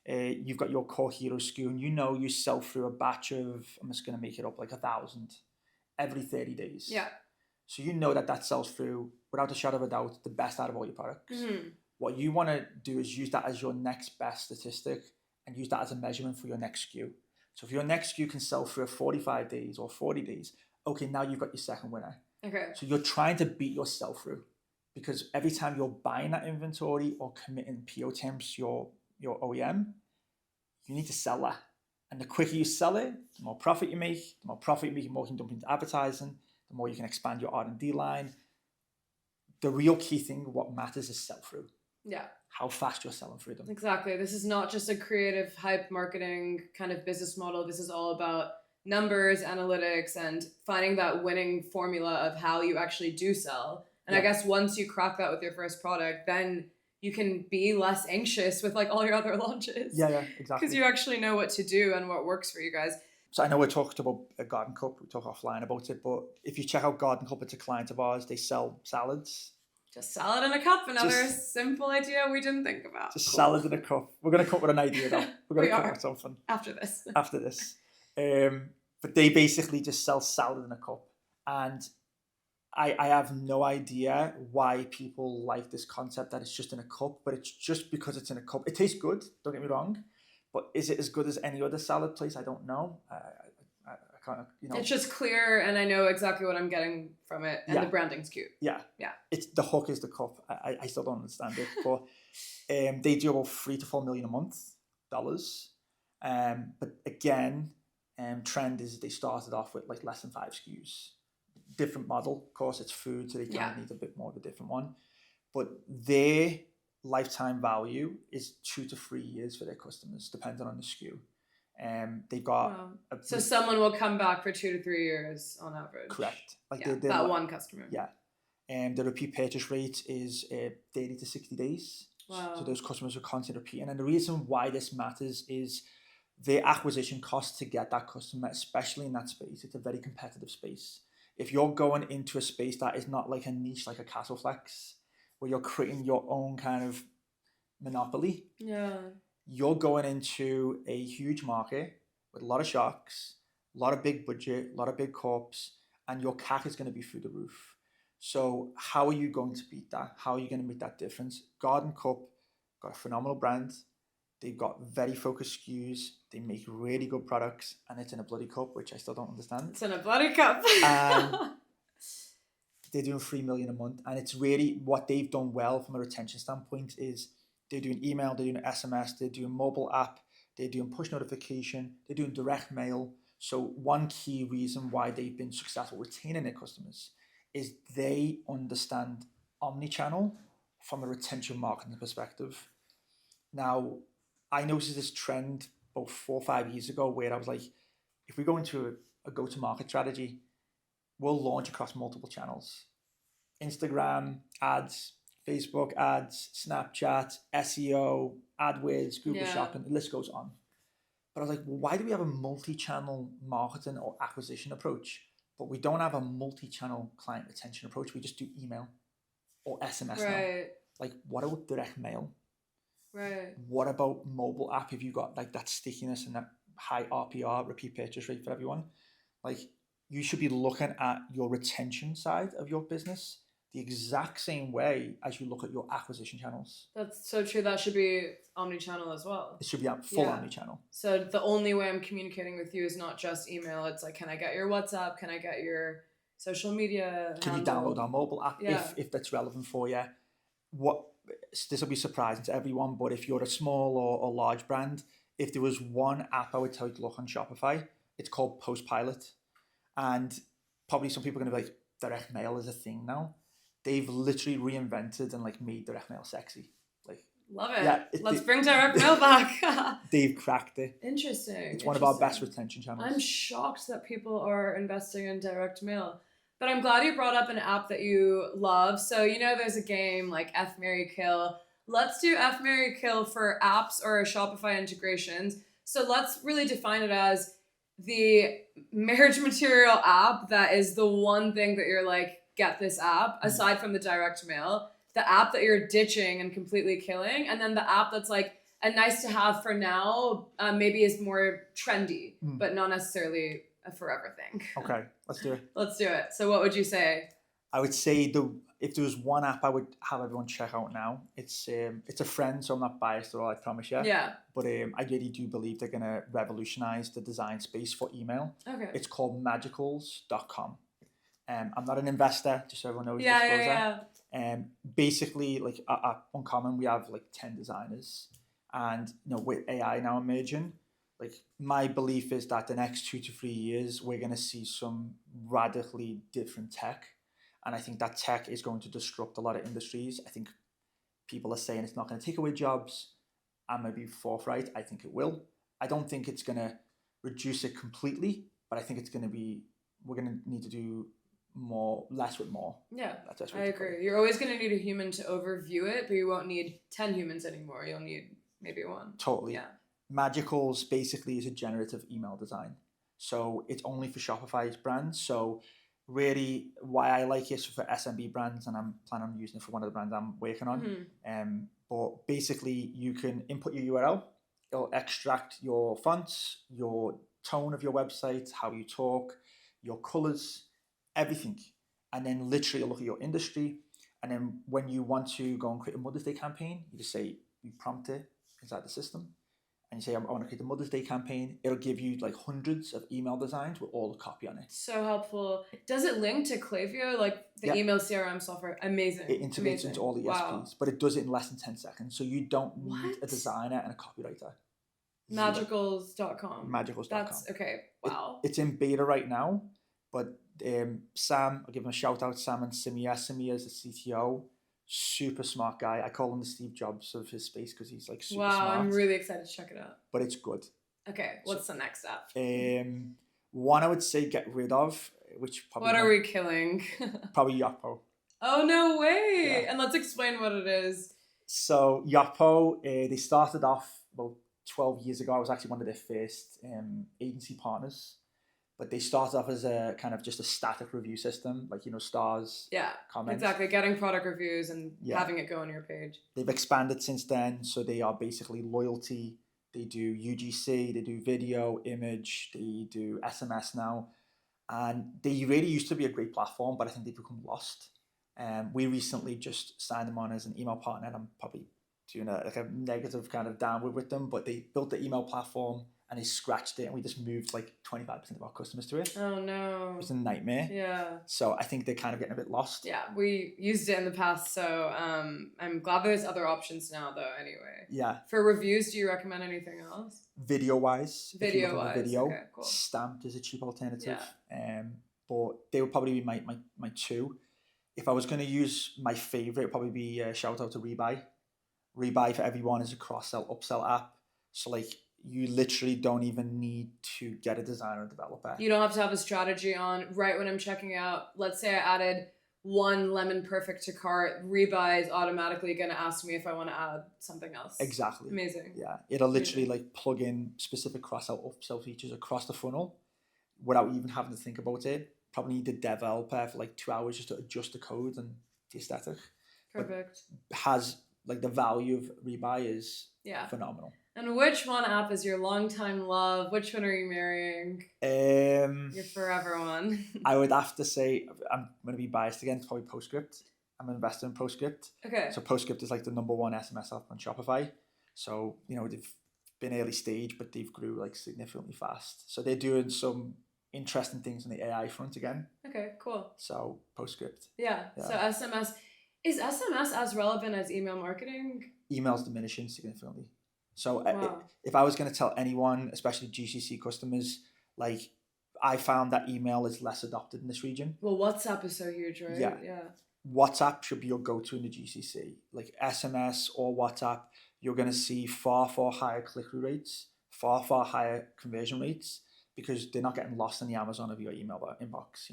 you've got your core hero SKU and you sell through a batch of, I'm just going to make it up, like 1,000 every 30 days. Yeah. So that sells through, without a shadow of a doubt, the best out of all your products. Mm-hmm. What you want to do is use that as your next best statistic and use that as a measurement for your next SKU. So if your next SKU can sell through 45 days or 40 days, okay, now you've got your second winner. Okay. So you're trying to beat your sell-through, because every time you're buying that inventory or committing PO terms to your OEM, you need to sell that. And the quicker you sell it, the more profit you make. The more profit you make, the more you can dump into advertising, the more you can expand your R&D line. The real key thing, what matters, is sell-through. Yeah. How fast you're selling through them. Exactly. This is not just a creative hype marketing kind of business model. This is all about numbers, analytics, and finding that winning formula of how you actually do sell. And I guess once you crack that with your first product, then you can be less anxious with like all your other launches. Yeah, exactly. Because you actually know what to do and what works for you guys. So I know we talked about a Garden Cup, we talk offline about it, but if you check out Garden Cup, it's a client of ours, they sell salads. Just salad in a cup, another simple idea we didn't think about. Just salad in a cup. We're going to come up with an idea though. We're going to come up with something. After this. But they basically just sell salad in a cup. And I have no idea why people like this concept that it's just in a cup, but it's just because it's in a cup. It tastes good, don't get me wrong, but is it as good as any other salad place? I don't know. I can't, It's just clear, and I know exactly what I'm getting from it, and the branding's cute. Yeah. It's the hook is the cup. I still don't understand it, but they do about $3 to $4 million a month dollars. But again, trend is they started off with like less than 5 SKUs. Different model, of course, it's food, so they kind of need a bit more of a different one. But their lifetime value is 2 to 3 years for their customers, depending on the SKU. They've got so someone will come back for 2 to 3 years on average. Correct. Like that one customer. Yeah. The repeat purchase rate is 30 to 60 days. Wow. So those customers are constantly repeating. And the reason why this matters is their acquisition cost to get that customer, especially in that space. It's a very competitive space. If you're going into a space that is not like a niche, like a Castleflex, where you're creating your own kind of monopoly, you're going into a huge market with a lot of sharks, a lot of big budget, a lot of big corps, and your CAC is going to be through the roof. So how are you going to beat that? How are you going to make that difference? Garden Cup got a phenomenal brand. They've got very focused SKUs. They make really good products, and it's in a bloody cup, which I still don't understand. It's in a bloody cup. They're doing $3 million a month, and it's really what they've done well from a retention standpoint is they're doing email, they're doing SMS, they're doing mobile app, they're doing push notification, they're doing direct mail. So one key reason why they've been successful retaining their customers is they understand omnichannel from a retention marketing perspective. Now, I noticed this trend about 4 or 5 years ago where I was like, if we go into a go-to-market strategy, we'll launch across multiple channels. Instagram ads, Facebook ads, Snapchat, SEO, AdWords, Google Shopping, the list goes on. But I was like, well, why do we have a multi-channel marketing or acquisition approach, but we don't have a multi-channel client retention approach? We just do email or SMS now. Like, what about direct mail? Right. What about mobile app? If you got like that stickiness and that high RPR, repeat purchase rate for everyone, like you should be looking at your retention side of your business the exact same way as you look at your acquisition channels. That's so true. That should be omni-channel as well. It should be full omni-channel. So the only way I'm communicating with you is not just email. It's like, can I get your WhatsApp? Can I get your social media Can you download our mobile app if that's relevant for you? This will be surprising to everyone, but if you're a small or large brand, if there was one app I would tell you to look on Shopify, it's called Postpilot. And probably some people are going to be like, direct mail is a thing now. They've literally reinvented and like made direct mail sexy. Like, love it. Yeah, let's bring direct mail back. They've cracked it. Interesting. It's one of our best retention channels. I'm shocked that people are investing in direct mail. But I'm glad you brought up an app that you love. So, there's a game like F, Marry, Kill. Let's do F, Marry, Kill for apps or Shopify integrations. So let's really define it as the marriage material app that is the one thing that you're like, get this app, aside from the direct mail, the app that you're ditching and completely killing, and then the app that's like a nice to have for now, maybe is more trendy, but not necessarily a forever thing. Okay, let's do it. Let's do it. So what would you say? I would say if there was one app I would have everyone check out now, it's a friend, so I'm not biased at all, I promise you. Yeah. But I really do believe they're going to revolutionize the design space for email. Okay. It's called magicals.com. I'm not an investor, just so everyone knows. Yeah. Basically, like at Uncommon, we have like 10 designers, and with AI now emerging, like my belief is that the next 2 to 3 years we're going to see some radically different tech, and I think that tech is going to disrupt a lot of industries. I think people are saying it's not going to take away jobs. I'm going to be forthright. I think it will. I don't think it's going to reduce it completely, but I think it's going to be. We're going to need to do less with more. Yeah, I agree. You're always going to need a human to overview it, but you won't need 10 humans anymore. You'll need maybe one. Totally. Yeah. Magicals basically is a generative email design. So it's only for Shopify's brands. So really why I like it is for SMB brands, and I'm planning on using it for one of the brands I'm working on. But basically you can input your URL. It'll extract your fonts, your tone of your website, how you talk, your colors, everything, and then literally look at your industry, and then when you want to go and create a Mother's Day campaign, you just say, you prompt it inside the system, and you say, I want to create a Mother's Day campaign. It'll give you like hundreds of email designs with all the copy on it. So helpful. Does it link to Klaviyo, like the email CRM software? Amazing. It integrates into all the ESPs, but it does it in less than 10 seconds. So you don't need a designer and a copywriter. Magicals.com. Magicals.com. That's okay. Wow. It's in beta right now, but Sam, I'll give him a shout out, Sam and Simia. Simia is the CTO, super smart guy. I call him the Steve Jobs of his space because he's like super smart. I'm really excited to check it out. But it's good. Okay, what's the next step? One I would say get rid of, which probably... What are we killing? Probably Yotpo. Oh, no way! Yeah. And let's explain what it is. So Yotpo, they started off about 12 years ago. I was actually one of their first agency partners. But they started off as a kind of just a static review system, like, stars, comments. Exactly. Getting product reviews and having it go on your page. They've expanded since then. So they are basically loyalty. They do UGC, they do video, image, they do SMS now. And they really used to be a great platform, but I think they've become lost. We recently just signed them on as an email partner, and I'm probably doing a negative kind of downward with them, but they built the email platform and they scratched it, and we just moved like 25% of our customers to it. Oh no. It was a nightmare. Yeah. So I think they're kind of getting a bit lost. Yeah, we used it in the past, so I'm glad there's other options now though anyway. Yeah. For reviews, do you recommend anything else? Video-wise. Video. Okay, cool. Stamped is a cheap alternative. Yeah. But they would probably be my two. If I was going to use my favorite, it would probably be a shout out to Rebuy. Rebuy for everyone is a cross-sell, upsell app. So like, you literally don't even need to get a designer or developer. You don't have to have a strategy on right when I'm checking out. Let's say I added one Lemon Perfect to cart. Rebuy is automatically going to ask me if I want to add something else. Exactly. Amazing. Yeah. It'll literally like plug in specific cross-sell, upsell features across the funnel without even having to think about it. Probably need a developer for like 2 hours just to adjust the code and the aesthetic. Perfect. But has like the value of Rebuy is phenomenal. And which one app is your longtime love? Which one are you marrying? Your forever one. I would have to say, I'm going to be biased again, it's probably Postscript. I'm an investor in Postscript. Okay. So Postscript is like the number one SMS app on Shopify. So, they've been early stage, but they've grew like significantly fast. So they're doing some interesting things on the AI front again. Okay, cool. So Postscript. Yeah. So SMS. Is SMS as relevant as email marketing? Email's diminishing significantly. So if I was going to tell anyone, especially GCC customers, like I found that email is less adopted in this region. Well, WhatsApp is so huge, right? Yeah. WhatsApp should be your go-to in the GCC. Like SMS or WhatsApp, you're going to see far, far higher click-through rates, far, far higher conversion rates because they're not getting lost in the Amazon of your email inbox,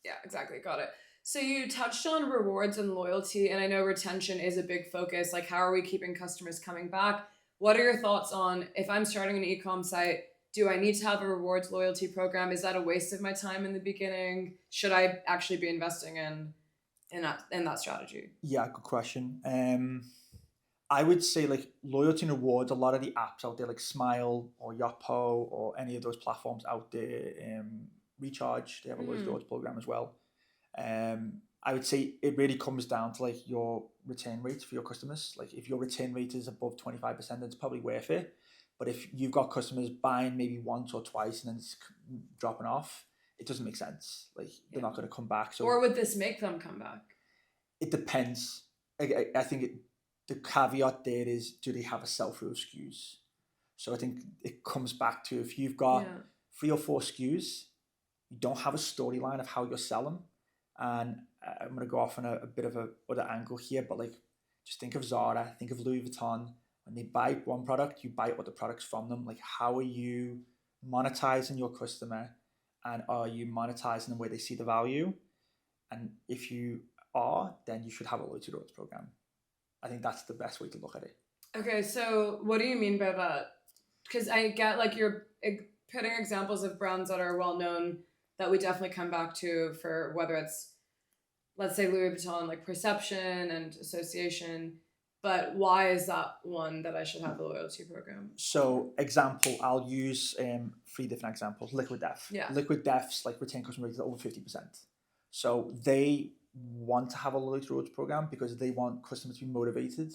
Yeah, exactly. Got it. So you touched on rewards and loyalty, and I know retention is a big focus. Like, how are we keeping customers coming back? What are your thoughts on if I'm starting an e-com site, do I need to have a rewards loyalty program? Is that a waste of my time in the beginning? Should I actually be investing in that strategy? Yeah, good question. I would say like loyalty and rewards, a lot of the apps out there like Smile or Yopo or any of those platforms out there, Recharge, they have a loyalty rewards program as well. I would say it really comes down to like your return rate for your customers. Like if your return rate is above 25%, then it's probably worth it. But if you've got customers buying maybe once or twice and then it's dropping off, it doesn't make sense. Like they're not going to come back. So or would this make them come back? it depends. I think the caveat there is, do they have a sell-through of SKUs? So I think it comes back to if you've got 3 or 4 SKUs, you don't have a storyline of how you're selling. And I'm going to go off on a bit of a other angle here, but like just think of Zara, think of Louis Vuitton. When they buy one product, you buy other products from them. Like how are you monetizing your customer, and are you monetizing them where they see the value? And if you are, then you should have a loyalty rewards program. I think that's the best way to look at it. Okay, so what do you mean by that? Because I get like you're putting examples of brands that are well known that we definitely come back to for whether it's, let's say, Louis Vuitton, like perception and association. But why is that one that I should have a loyalty program? So example, I'll use 3 different examples. Liquid Death. Yeah. Liquid Death's like retain customer rate is over 50%. So they want to have a loyalty rewards program because they want customers to be motivated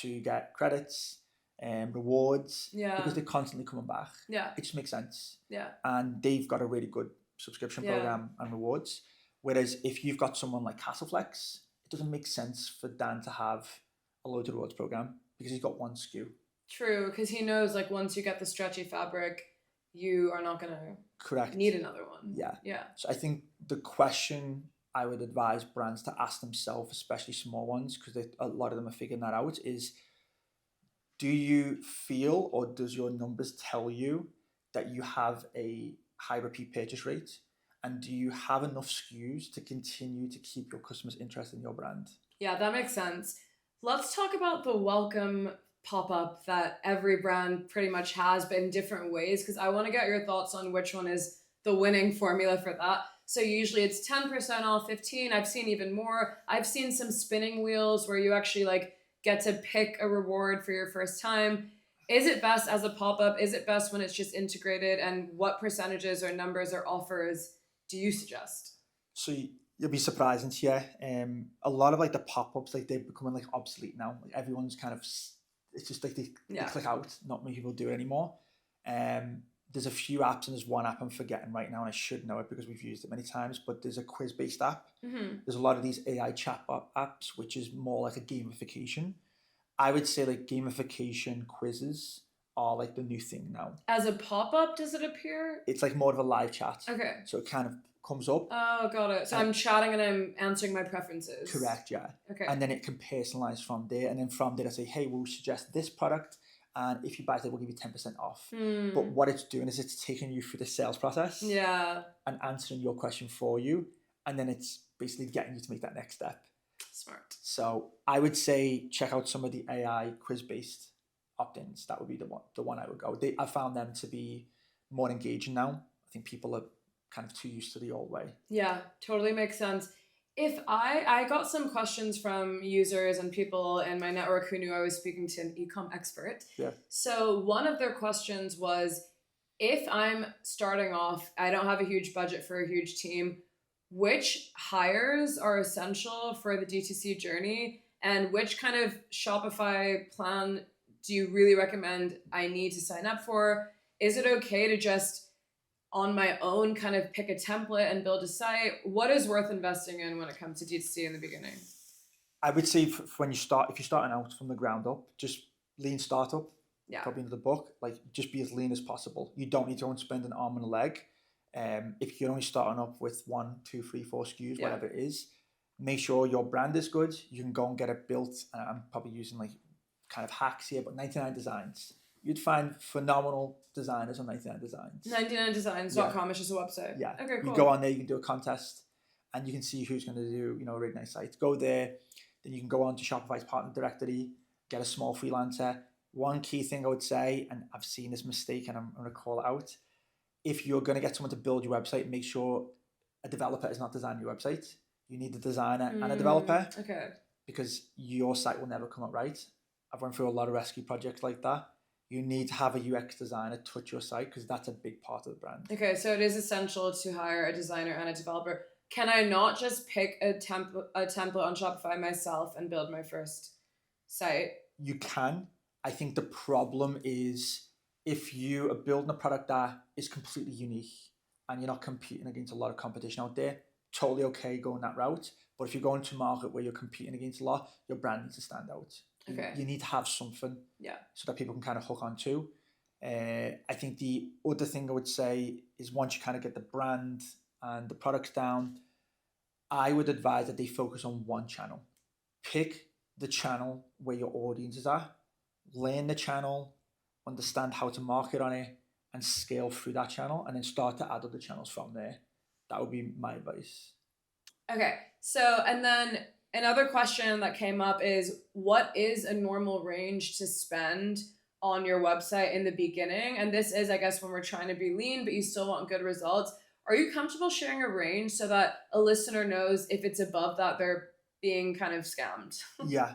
to get credits and rewards because they're constantly coming back. Yeah. It just makes sense. Yeah. And they've got a really good subscription program and rewards. Whereas if you've got someone like Castleflex, it doesn't make sense for Dan to have a loyalty rewards program because he's got one SKU. True, because he knows like once you get the stretchy fabric, you are not going to need another one. Yeah. Yeah. So I think the question I would advise brands to ask themselves, especially small ones, because a lot of them are figuring that out, is do you feel or does your numbers tell you that you have a high repeat purchase rate? And do you have enough SKUs to continue to keep your customers interested in your brand? Yeah, that makes sense. Let's talk about the welcome pop-up that every brand pretty much has, but in different ways, because I want to get your thoughts on which one is the winning formula for that. So usually it's 10% off, 15. I've seen even more. I've seen some spinning wheels where you actually like get to pick a reward for your first time. Is it best as a pop-up? Is it best when it's just integrated? And what percentages or numbers or offers do you suggest? So you'll be surprised to hear a lot of like the pop-ups, like they're becoming like obsolete now. Like everyone's kind of, it's just like they click out. Not many people do it anymore. There's a few apps and there's one app I'm forgetting right now and I should know it because we've used it many times, but there's a quiz-based app. There's a lot of these AI chatbot apps, which is more like a gamification. I would say like gamification quizzes are like the new thing now. As a pop-up, does it appear? It's like more of a live chat. Okay. So it kind of comes up. Oh, got it. So I'm chatting and I'm answering my preferences. Correct, yeah. Okay. And then it can personalize from there. And then from there, I say, hey, we'll suggest this product. And if you buy it, we'll give you 10% off. But what it's doing is it's taking you through the sales process. Yeah. And answering your question for you. And then it's basically getting you to make that next step. Smart. So I would say check out some of the AI quiz-based opt-ins. That would be the one I would go. I found them to be more engaging now. I think people are kind of too used to the old way. Yeah, totally makes sense. If I got some questions from users and people in my network who knew I was speaking to an e-com expert. Yeah. So one of their questions was, if I'm starting off, I don't have a huge budget for a huge team, which hires are essential for the DTC journey, and which kind of Shopify plan do you really recommend I need to sign up for? Is it okay to just on my own kind of pick a template and build a site? What is worth investing in when it comes to DTC in the beginning? I would say when you start, if you're starting out from the ground up, just lean startup. Yeah. Probably into the book, like just be as lean as possible. You don't need to go and spend an arm and a leg. If you're only starting up with 1, 2, 3, 4 SKUs, whatever it is, make sure your brand is good. You can go and get it built. I'm probably using like kind of hacks here, but 99 Designs. You'd find phenomenal designers on 99 Designs. 99designs.com is just a website. Yeah. Okay, cool. You go on there, you can do a contest and you can see who's going to do, a really nice site. Go there, then you can go on to Shopify's partner directory, get a small freelancer, one key thing I would say, and I've seen this mistake and I'm going to call it out. If you're going to get someone to build your website, make sure a developer is not designing your website. You need a designer and a developer, Okay. because your site will never come out right. I've went through a lot of rescue projects like that. You need to have a UX designer touch your site, because that's a big part of the brand. Okay, so it is essential to hire a designer and a developer. Can I not just pick a template on Shopify myself and build my first site? You can. I think the problem is if you are building a product that is completely unique and you're not competing against a lot of competition out there, totally okay going that route. But if you're going to market where you're competing against a lot, your brand needs to stand out. Okay. You need to have something, so that people can kind of hook on to. I think the other thing I would say is, once you kind of get the brand and the products down, I would advise that they focus on one channel. Pick the channel where your audiences are, learn the channel, understand how to market on it, and scale through that channel, and then start to add other channels from there. That would be my advice. Okay, so, and then another question that came up is, what is a normal range to spend on your website in the beginning? And this is, I guess, when we're trying to be lean, but you still want good results. Are you comfortable sharing a range so that a listener knows if it's above that, they're being kind of scammed? Yeah,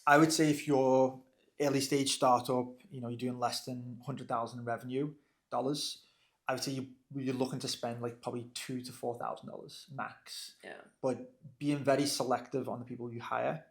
I would say if you're early stage startup, you're doing less than 100,000 revenue dollars, I would say you're looking to spend like probably $2,000 to $4,000 max. Yeah. But being very selective on the people you hire,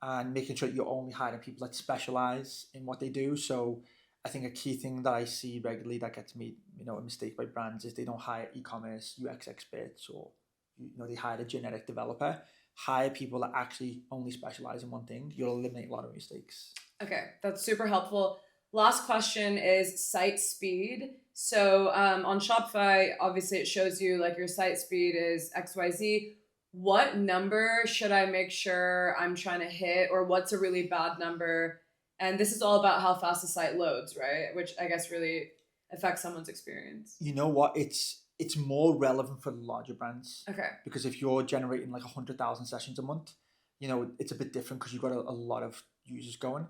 and making sure you're only hiring people that specialize in what they do. So I think a key thing that I see regularly that gets made, a mistake by brands, is they don't hire e-commerce UX experts, or they hire a generic developer. Hire people that actually only specialize in one thing. You'll eliminate a lot of mistakes. Okay, that's super helpful. Last question is site speed. So on Shopify, obviously it shows you like your site speed is XYZ. What number should I make sure I'm trying to hit, or what's a really bad number? And this is all about how fast the site loads, right? Which I guess really affects someone's experience. You know what? It's more relevant for larger brands. Okay. Because if you're generating like 100,000 sessions a month, it's a bit different because you've got a lot of users going.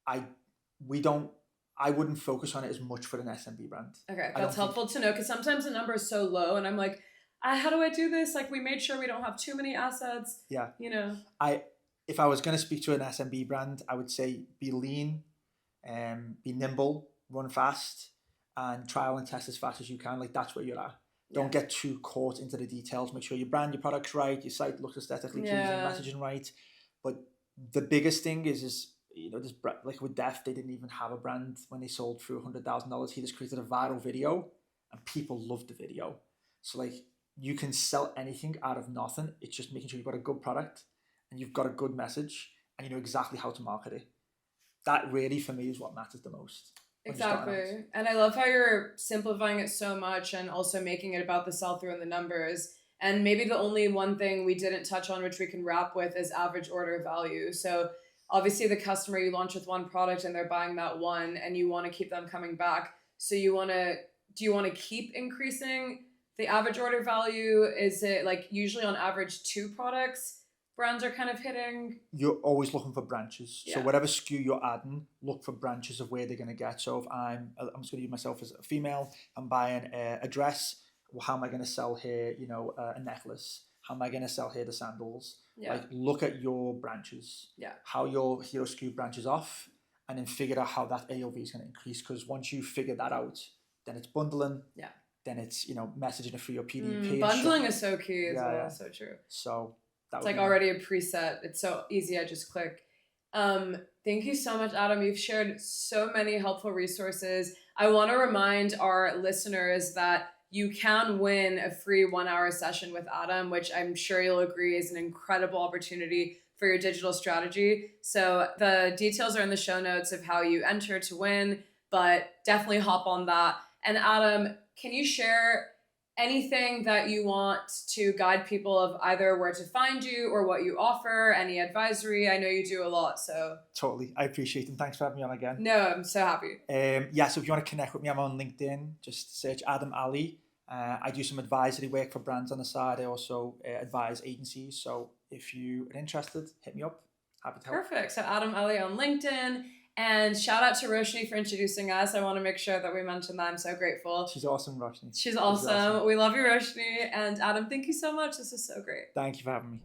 I wouldn't focus on it as much for an SMB brand. Okay, that's helpful to know, because sometimes the number is so low and I'm like, how do I do this? Like, we made sure we don't have too many assets. Yeah. If I was going to speak to an SMB brand, I would say be lean, be nimble, run fast, and trial and test as fast as you can. Like, that's where you're at. Don't get too caught into the details. Make sure you brand your products right, your site looks aesthetically pleasing, messaging right. But the biggest thing is this, like with Def, they didn't even have a brand when they sold through $100,000. He just created a viral video, and people loved the video. So like, you can sell anything out of nothing. It's just making sure you've got a good product and you've got a good message and you know exactly how to market it. That really, for me, is what matters the most. Exactly. And I love how you're simplifying it so much and also making it about the sell-through and the numbers. And maybe the only one thing we didn't touch on, which we can wrap with, is average order value. So obviously the customer, you launch with one product and they're buying that one and you want to keep them coming back. So do you want to keep increasing the average order value? Is it like usually on average 2 products brands are kind of hitting? You're always looking for branches. So whatever SKU you're adding, look for branches of where they're going to get. So if I'm just going to use myself as a female, I'm buying a dress. Well, how am I going to sell here, a necklace? How am I going to sell here the sandals? Like, look at your branches. How your hero SKU branches off, and then figure out how that AOV is going to increase. Because once you figure that out, then it's bundling. Then it's, messaging it through your PDP. Bundling is so key as well. So true. So it's like already a preset. It's so easy. I just click. Thank you so much, Adam. You've shared so many helpful resources. I want to remind our listeners that you can win a free 1-hour session with Adam, which I'm sure you'll agree is an incredible opportunity for your digital strategy. So the details are in the show notes of how you enter to win, but definitely hop on that. And Adam, can you share anything that you want to guide people of either where to find you or what you offer, any advisory? I know you do a lot, so. Totally. I appreciate it. And thanks for having me on again. No, I'm so happy. So if you want to connect with me, I'm on LinkedIn. Just search Adam Ali. I do some advisory work for brands on the side. I also advise agencies. So if you are interested, hit me up. Happy to help. Perfect. So Adam Ali on LinkedIn. And shout out to Roshni for introducing us. I want to make sure that we mention that. I'm so grateful. She's awesome, Roshni. She's awesome. We love you, Roshni. And Adam, thank you so much. This is so great. Thank you for having me.